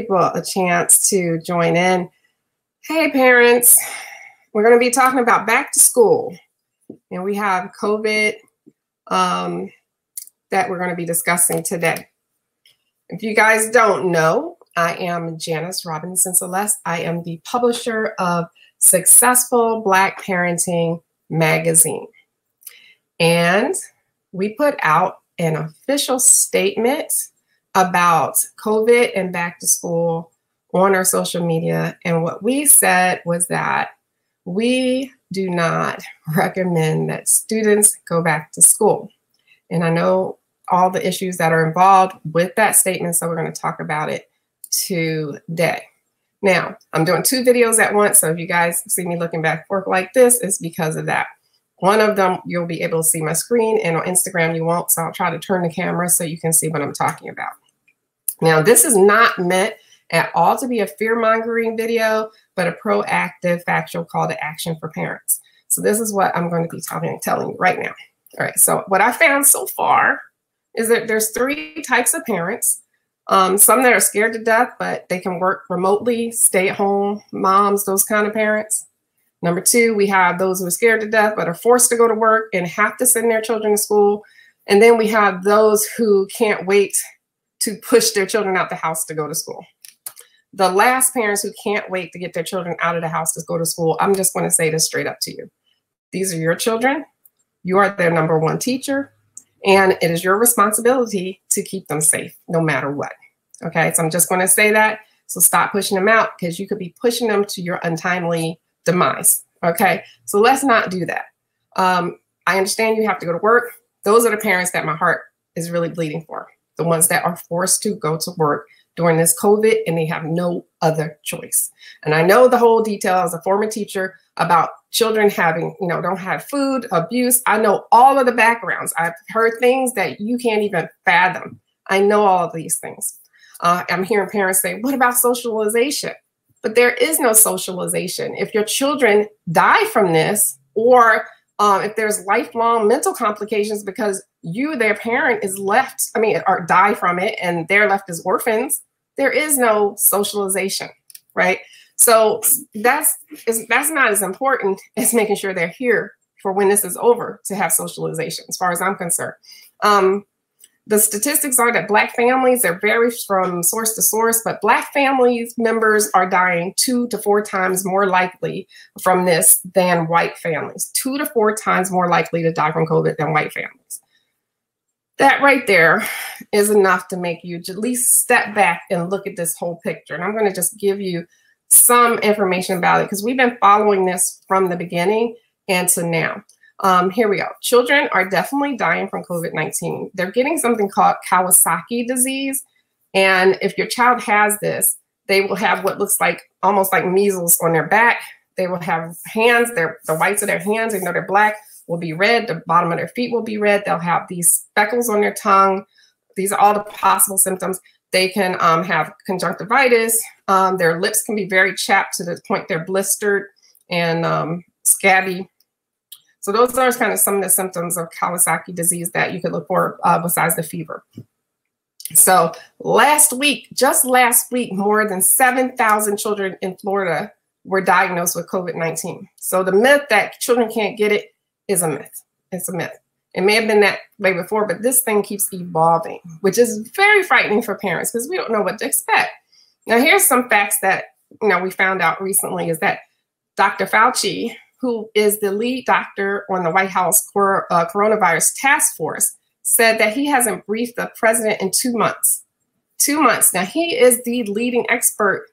people a chance to join in. Hey parents, we're going to be talking about back to school, and we have COVID that we're going to be discussing today. If you guys don't know, I am Janice Robinson-Celeste. I am the publisher of Successful Black Parenting magazine. And we put out an official statement about COVID and back to school on our social media. And what we said was that we do not recommend that students go back to school. And I know all the issues that are involved with that statement, so we're going to talk about it today. Now, I'm doing two videos at once, so if you guys see me looking back and forth like this, it's because of that. One of them, you'll be able to see my screen, and on Instagram, you won't, so I'll try to turn the camera so you can see what I'm talking about. Now, this is not meant at all to be a fear-mongering video, but a proactive, factual call to action for parents. So this is what I'm going to be telling you right now. All right, so what I found so far is that there's three types of parents. Some that are scared to death, but they can work remotely, stay at home, moms, those kind of parents. Number two, we have those who are scared to death, but are forced to go to work and have to send their children to school. And then we have those who can't wait to push their children out the house to go to school. The last parents who can't wait to get their children out of the house to go to school, I'm just going to say this straight up to you. These are your children. You are their number one teacher. And it is your responsibility to keep them safe no matter what. Okay, so I'm just going to say that. So stop pushing them out, because you could be pushing them to your untimely demise. Okay, so let's not do that. I understand you have to go to work. Those are the parents that my heart is really bleeding for. The ones that are forced to go to work during this COVID and they have no other choice. And I know the whole detail as a former teacher about children having, don't have food, abuse. I know all of the backgrounds. I've heard things that you can't even fathom. I know all of these things. I'm hearing parents say, what about socialization? But there is no socialization. If your children die from this, or if there's lifelong mental complications because you, their parent, is left, or die from it and they're left as orphans, there is no socialization, right? So that's not as important as making sure they're here for when this is over to have socialization, as far as I'm concerned. The statistics are that Black families, they vary from source to source, but Black families members are dying 2 to 4 times more likely from this than white families. 2 to 4 times more likely to die from COVID than white families. That right there is enough to make you at least step back and look at this whole picture. And I'm going to just give you some information about it, because we've been following this from the beginning and to now. Here we go. Children are definitely dying from COVID-19. They're getting something called Kawasaki disease. And if your child has this, they will have what looks like almost like measles on their back. They will have hands, the whites of their hands, even though they're black, will be red. The bottom of their feet will be red. They'll have these speckles on their tongue. These are all the possible symptoms. They can have conjunctivitis. Their lips can be very chapped to the point they're blistered and scabby. So those are kind of some of the symptoms of Kawasaki disease that you could look for besides the fever. So just last week, more than 7,000 children in Florida were diagnosed with COVID-19. So the myth that children can't get it is a myth. It's a myth. It may have been that way before, but this thing keeps evolving, which is very frightening for parents because we don't know what to expect. Now, here's some facts that we found out recently is that Dr. Fauci, who is the lead doctor on the White House coronavirus task force, said that he hasn't briefed the president in 2 months. 2 months. Now, he is the leading expert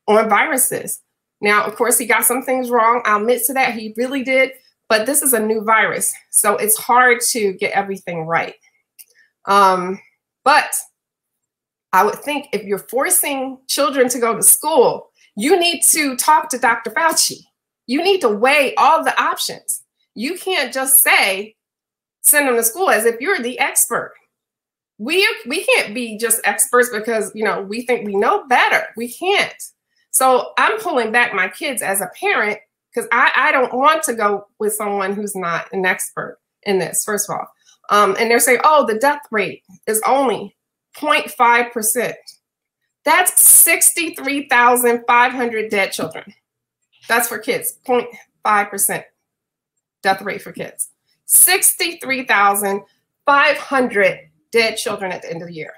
on viruses. Now, of course, he got some things wrong. I'll admit to that. He really did. But this is a new virus, so it's hard to get everything right. But I would think if you're forcing children to go to school, you need to talk to Dr. Fauci. You need to weigh all the options. You can't just say, send them to school as if you're the expert. We can't be just experts because, we think we know better. We can't. So I'm pulling back my kids as a parent because I don't want to go with someone who's not an expert in this, first of all. And they're saying, oh, the death rate is only 0.5%. That's 63,500 dead children. That's for kids, 0.5% death rate for kids. 63,500 dead children at the end of the year.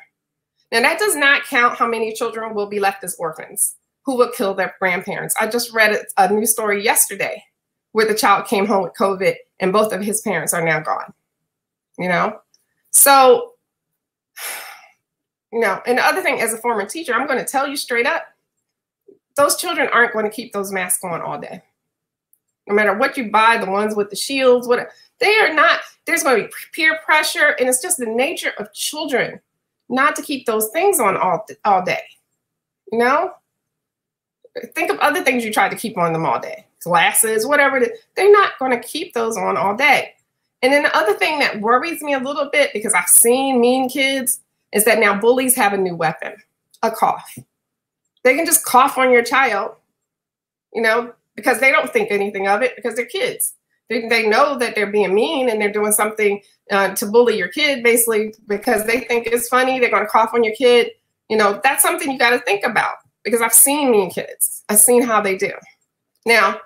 Now, that does not count how many children will be left as orphans who will kill their grandparents. I just read a news story yesterday where the child came home with COVID and both of his parents are now gone, you know? So, you know, and the other thing, as a former teacher, I'm going to tell you straight up, those children aren't going to keep those masks on all day. No matter what you buy, the ones with the shields, whatever, they are not, there's going to be peer pressure, and it's just the nature of children not to keep those things on all day, you know? Think of other things you try to keep on them all day. Glasses, whatever it is. They're not going to keep those on all day. And then the other thing that worries me a little bit, because I've seen mean kids, is that now bullies have a new weapon, a cough. They can just cough on your child, you know, because they don't think anything of it because they're kids. They know that they're being mean and they're doing something to bully your kid, basically, because they think it's funny. They're going to cough on your kid. You know, that's something you got to think about, because I've seen mean kids. I've seen how they do. Now,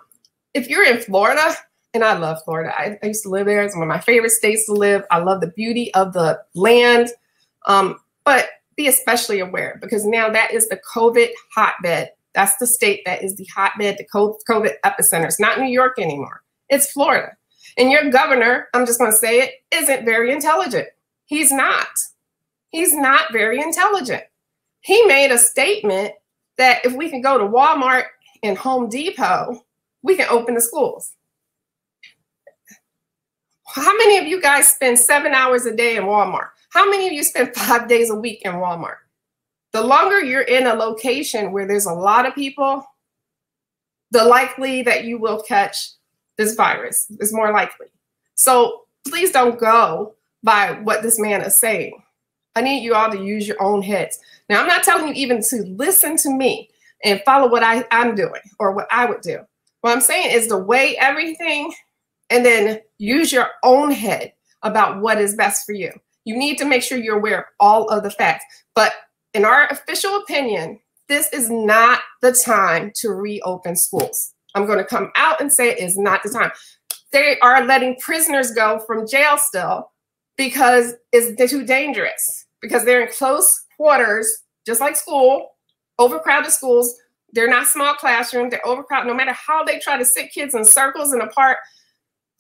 if you're in Florida, and I love Florida. I used to live there. It's one of my favorite states to live. I love the beauty of the land. But be especially aware, because now that is the COVID hotbed. That's the state that is the hotbed, the COVID epicenter. It's not New York anymore. It's Florida. And your governor, I'm just going to say it, isn't very intelligent. He's not. He's not very intelligent. He made a statement that if we can go to Walmart and Home Depot, we can open the schools. How many of you guys spend 7 hours a day in Walmart? How many of you spend 5 days a week in Walmart? The longer you're in a location where there's a lot of people, the likely that you will catch this virus is more likely. So please don't go by what this man is saying. I need you all to use your own heads. Now, I'm not telling you even to listen to me and follow what I'm doing or what I would do. What I'm saying is to weigh everything and then use your own head about what is best for you. You need to make sure you're aware of all of the facts. But in our official opinion, this is not the time to reopen schools. I'm going to come out and say it is not the time. They are letting prisoners go from jail still because it's too dangerous, because they're in close quarters, just like school, overcrowded schools. They're not small classrooms. They're overcrowded. No matter how they try to sit kids in circles and apart,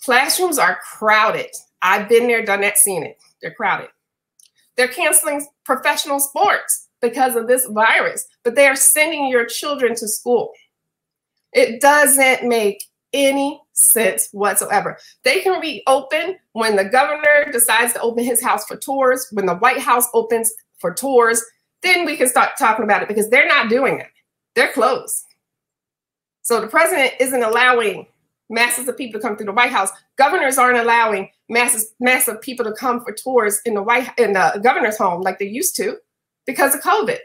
classrooms are crowded. I've been there, done that, seen it. They're crowded. They're canceling professional sports because of this virus, but they are sending your children to school. It doesn't make any sense whatsoever. They can reopen when the governor decides to open his house for tours, when the White House opens for tours, then we can start talking about it, because they're not doing it. They're closed. So the president isn't allowing masses of people to come through the White House. Governors aren't allowing massive people to come for tours in the governor's home like they used to because of COVID.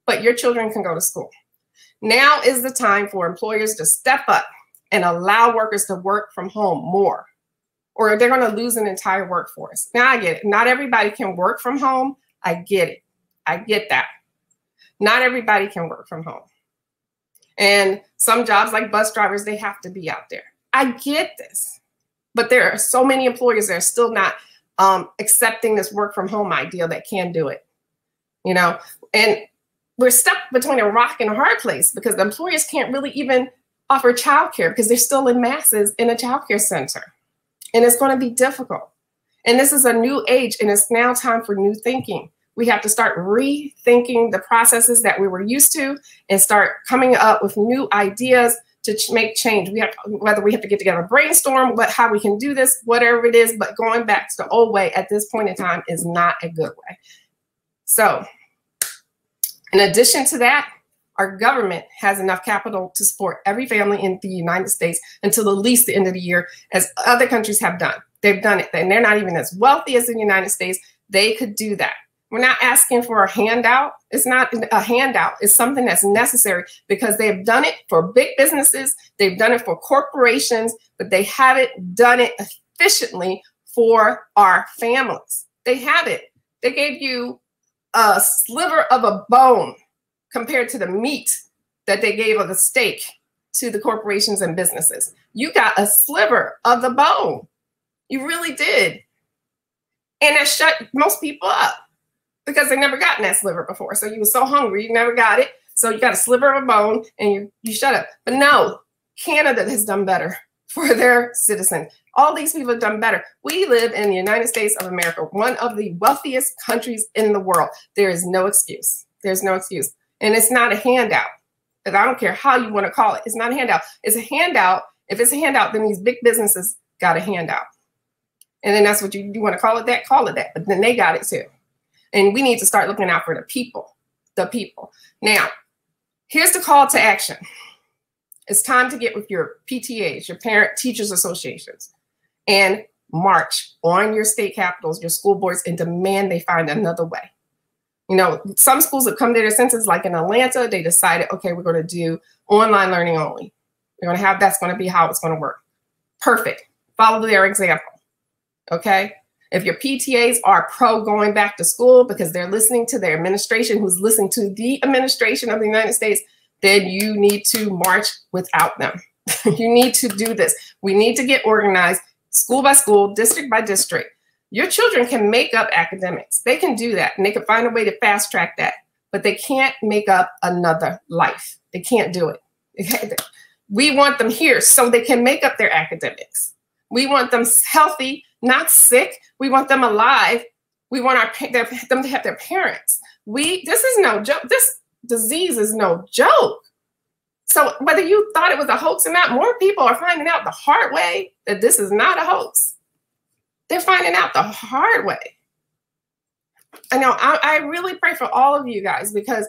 But your children can go to school. Now is the time for employers to step up and allow workers to work from home more, or they're going to lose an entire workforce. Now, I get it. Not everybody can work from home. I get it. I get that. Not everybody can work from home. And some jobs like bus drivers, they have to be out there. I get this. But there are so many employers that are still not accepting this work from home idea that can do it. You know, and we're stuck between a rock and a hard place, because the employers can't really even offer childcare because they're still in masses in a childcare center. And it's going to be difficult. And this is a new age, and it's now time for new thinking. We have to start rethinking the processes that we were used to and start coming up with new ideas to make change. We have, whether we have to get together, brainstorm, how we can do this, whatever it is, but going back to the old way at this point in time is not a good way. So in addition to that, our government has enough capital to support every family in the United States until at least the end of the year, as other countries have done. They've done it, and they're not even as wealthy as the United States. They could do that. We're not asking for a handout. It's not a handout. It's something that's necessary, because they've done it for big businesses. They've done it for corporations, but they haven't done it efficiently for our families. They haven't. They gave you a sliver of a bone compared to the meat that they gave of the steak to the corporations and businesses. You got a sliver of the bone. You really did. And that shut most people up because they never gotten that sliver before. So you were so hungry, you never got it. So you got a sliver of a bone and you shut up. But no, Canada has done better for their citizens. All these people have done better. We live in the United States of America, one of the wealthiest countries in the world. There is no excuse. There's no excuse. And it's not a handout. And I don't care how you want to call it. It's not a handout. It's a handout. If it's a handout, then these big businesses got a handout. And then that's what you want to call it that, call it that. But then they got it too. And we need to start looking out for the people, the people. Now, here's the call to action. It's time to get with your PTAs, your parent teachers associations, and march on your state capitals, your school boards, and demand they find another way. You know, some schools have come to their senses, like in Atlanta, they decided, okay, we're going to do online learning only. We're going to have, that's going to be how it's going to work. Perfect. Follow their example. Okay. If your PTAs are pro going back to school because they're listening to their administration, who's listening to the administration of the United States, then you need to march without them. You need to do this. We need to get organized school by school, district by district. Your children can make up academics. They can do that and they can find a way to fast track that, but they can't make up another life. They can't do it. We want them here so they can make up their academics. We want them healthy, not sick. We want them alive. We want them to have their parents. This is no joke. This disease is no joke. So whether you thought it was a hoax or not, more people are finding out the hard way that this is not a hoax. They're finding out the hard way. I know I really pray for all of you guys because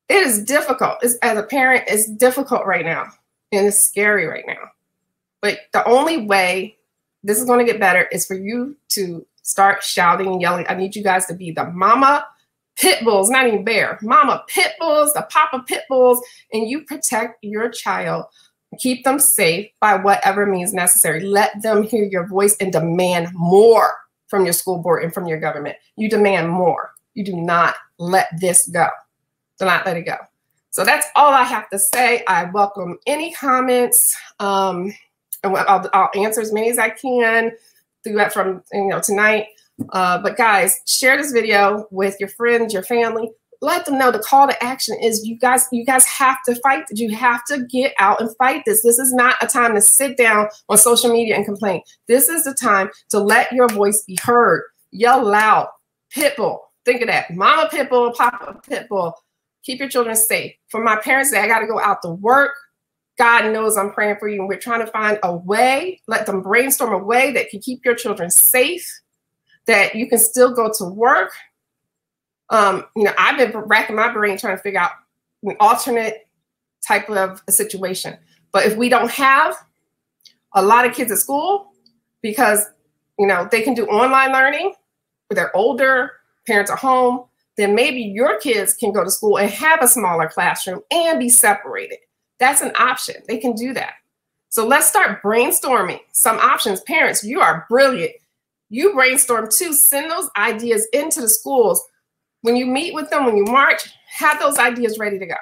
it is difficult. As a parent, it's difficult right now and it's scary right now. But the only way this is going to get better is for you to start shouting and yelling. I need you guys to be the mama pit bulls, not even bear, mama pit bulls, the papa pit bulls, and you protect your child. Keep them safe by whatever means necessary. Let them hear your voice and demand more from your school board and from your government. You demand more. You do not let this go. Do not let it go. So that's all I have to say. I welcome any comments. And I'll answer as many as I can through that from tonight. But guys, share this video with your friends, your family. Let them know the call to action is you guys have to fight. You have to get out and fight this. This is not a time to sit down on social media and complain. This is the time to let your voice be heard. Yell loud. Pitbull. Think of that. Mama pitbull, papa pitbull. Keep your children safe. For my parents that I got to go out to work, God knows I'm praying for you. And we're trying to find a way, let them brainstorm a way that can keep your children safe, that you can still go to work. I've been racking my brain trying to figure out an alternate type of a situation. But if we don't have a lot of kids at school because, they can do online learning, but they're older, parents are home, then maybe your kids can go to school and have a smaller classroom and be separated. That's an option. They can do that. So let's start brainstorming some options. Parents, you are brilliant. You brainstorm too. Send those ideas into the schools. When you meet with them, when you march, have those ideas ready to go.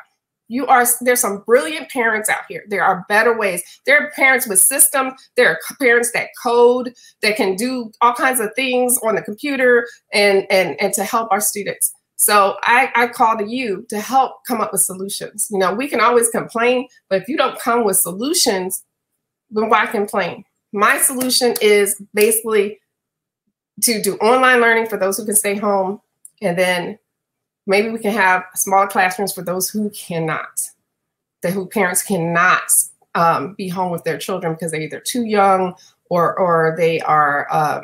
There's some brilliant parents out here. There are better ways. There are parents with systems. There are parents that code, that can do all kinds of things on the computer and to help our students. So I call to you to help come up with solutions. We can always complain, but if you don't come with solutions, then why complain? My solution is basically to do online learning for those who can stay home. And then maybe we can have smaller classrooms for those who cannot, who parents cannot be home with their children because they're either too young or they are,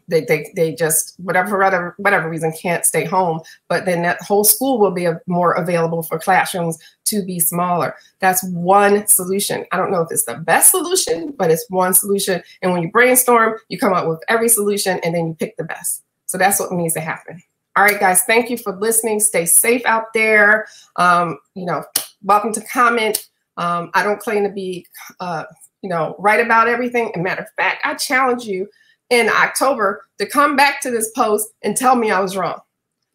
they just, whatever reason can't stay home. But then that whole school will be more available for classrooms to be smaller. That's one solution. I don't know if it's the best solution, but it's one solution. And when you brainstorm, you come up with every solution and then you pick the best. So that's what needs to happen. All right, guys, thank you for listening. Stay safe out there. Welcome to comment. I don't claim to be, right about everything. As a matter of fact, I challenge you in October to come back to this post and tell me I was wrong,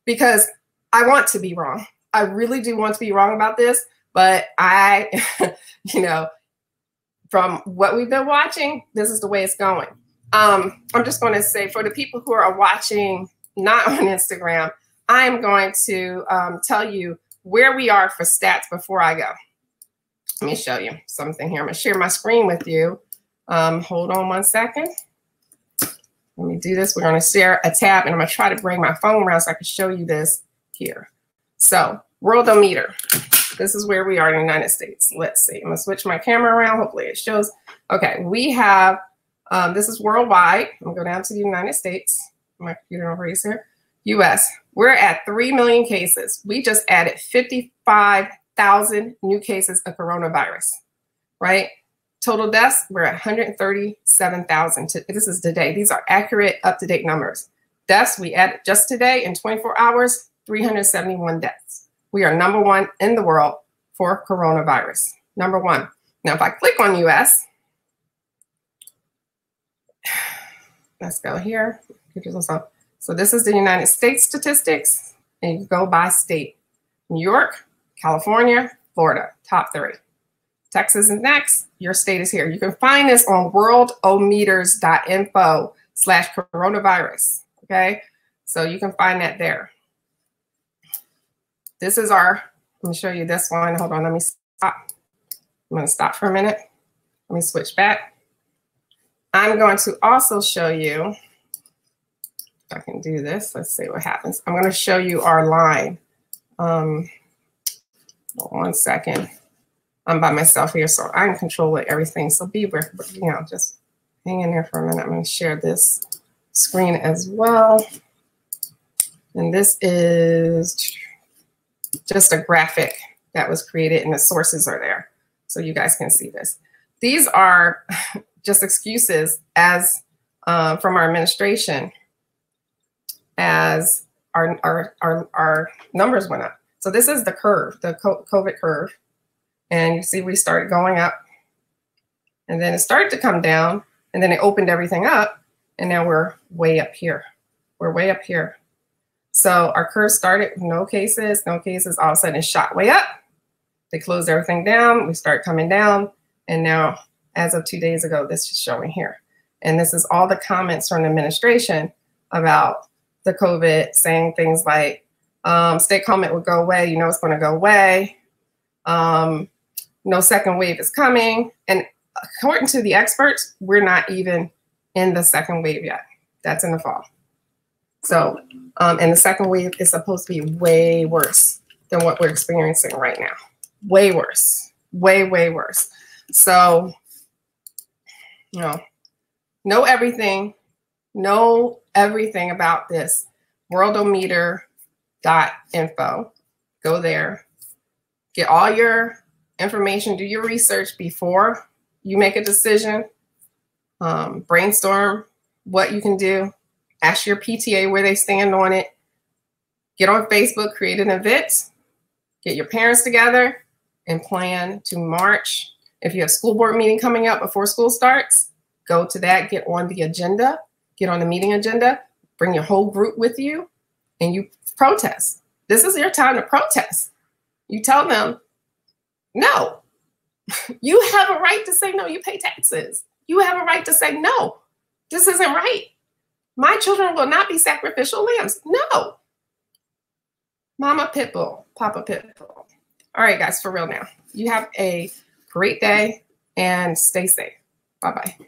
because I want to be wrong. I really do want to be wrong about this, but I, you know, from what we've been watching, this is the way it's going. I'm just going to say for the people who are watching not on Instagram, I'm going to tell you where we are for stats before I go. Let me show you something here. I'm going to share my screen with you. Hold on one second. Let me do this. We're going to share a tab, and I'm going to try to bring my phone around so I can show you this here. So, Worldometer. This is where we are in the United States. Let's see. I'm going to switch my camera around. Hopefully it shows. Okay, we have, this is worldwide. I'm going to go down to the United States. My computer over here. US. We're at 3 million cases. We just added 55,000 new cases of coronavirus, right? Total deaths, we're at 137,000. This is today. These are accurate, up-to-date numbers. Deaths, we added just today in 24 hours, 371 deaths. We are #1 in the world for coronavirus. #1. Now, if I click on US, let's go here. So this is the United States statistics, and you go by state. New York, California, Florida, top 3. Texas is next. Your state is here. You can find this on worldometers.info/coronavirus. Okay, so you can find that there. This is our, let me show you this one. Hold on, let me stop. I'm going to stop for a minute. Let me switch back. I'm going to also show you, if I can do this, let's see what happens. I'm going to show you our line. One second. I'm by myself here, so I'm controlling everything. So be, just hang in there for a minute. I'm going to share this screen as well. And this is just a graphic that was created, and the sources are there, so you guys can see this. These are just excuses as from our administration as our numbers went up. So this is the curve, the COVID curve. And you see we started going up, and then it started to come down, and then it opened everything up, and now we're way up here. We're way up here. So our curve started with no cases, all of a sudden it shot way up. They closed everything down, we start coming down, and now as of 2 days ago, this is showing here. And this is all the comments from the administration about the COVID, saying things like, state comment would go away, you know it's gonna go away. No second wave is coming. And according to the experts, we're not even in the second wave yet. That's in the fall. So, and the second wave is supposed to be way worse than what we're experiencing right now. Way worse, way, way worse. So, know everything about this. Worldometer.info. Go there, get all your information, do your research before you make a decision. Brainstorm what you can do. Ask your PTA where they stand on it. Get on Facebook, create an event, get your parents together, and plan to march. If you have school board meeting coming up before school starts, go to that, get on the agenda, get on the meeting agenda, bring your whole group with you, and you protest. This is your time to protest. You tell them, no, you have a right to say no. You pay taxes. You have a right to say no. This isn't right. My children will not be sacrificial lambs. No. Mama Pitbull, Papa Pitbull. All right, guys, for real now. You have a great day and stay safe. Bye-bye.